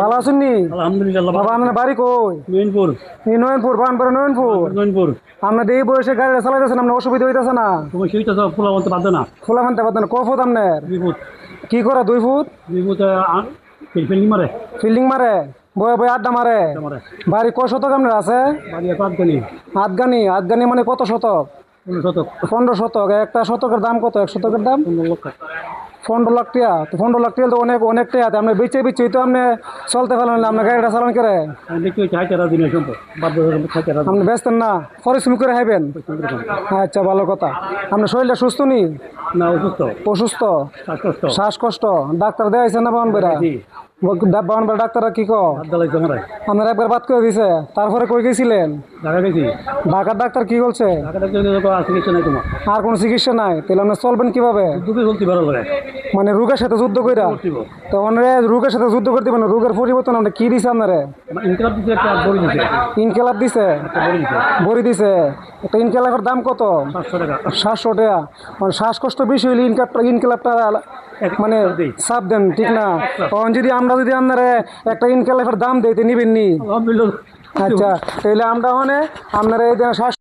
ভালো আছেন নি? আলহামদুলিল্লাহ বাবা আপনার বাড়ি কই? মেইনপুর এই নয়নপুর, বানপুর নয়নপুর। মেইনপুর আপনার এই বয়সে গাড়িটা চালাইতেছেন, আপনার অসুবিধা হইতেছে না? তুমি সেইটা তো পোলা বলতে বাধ্য না। খোলা মানতে পারতেন না? ক ফুট আপনার? বিভূত কি করে 2 ফুট? বিভূত ফিল্ডিং মারে ফিল্ডিং মারে, বয়ে বয়ে আড্ডা মারে। মারে বাড়ি ক শতক আপনার আছে? বাড়ি এক আধখানি আটগানি। আটগানি মানে কত শতক? 15 শতক 15 শতক। একটা শতকের দাম কত? এক শতকের দাম 15 লক্ষ 15 লাখ টাকা। তো 15 লাখ টাকা তো অনেক অনেক টাকা। আপনি বেচে বেচেই তো আপনি চলতে পারলেন না, আপনার গাড়িটা চালান করে। আমি দেখতে হচ্ছে হাইটারা দিনের সম্পদ বাধ্য হাইটারা আপনি ব্যস্তেন না, পরিশ্রম করে খাইবেন। আচ্ছা, ভালো কথা। আপনার শরীরটা সুস্থ নি? না অসুস্থ অসুস্থ, শ্বাসকষ্ট শ্বাসকষ্ট। ডাক্তার দেখাইছেন না বাউন বেড়া? জি বাউন বেড়া ডাক্তাররা কি কো? হাত দালাইছে আমার আপনার একবার বাদ করে দিছে, তারপরে কই গেছিলেন? ঢাকা গেছি ঢাকার ডাক্তার কি বলছে? ঢাকাটা জন্য আছে কিছু নাই তোমার আর কোনো চিকিৎসা নাই? তাহলে আপনি চলবেন কিভাবে? দুটো চলতে পারো করে মানে রোগের সাথে যুদ্ধ কইরা? করতিব তো অনেক রোগের সাথে যুদ্ধ করতে পারেন, রোগের পরিবর্তন আপনি কি দিছে আপনারে? ইনকাম দিতে একটা বড়ি দিছে ইনকেলাব দিছে, একটা বড়ি দিছে বড়ি দিছে। একটা ইনকেলাবের দাম কত? 700 টাকা 700 টাকা। মানে শ্বাসকষ্ট বেশি হইলে ইনকেলাবটা মানে দেই চাপ দেন, ঠিক না? তখন যদি আমরা যদি আপনারা একটা ইনকেলাবের দাম দিই তো নিবেন নি? আলহামদুলিল্লাহ আচ্ছা, তাহলে আমরা মানে আপনারা এই যে শ্বাস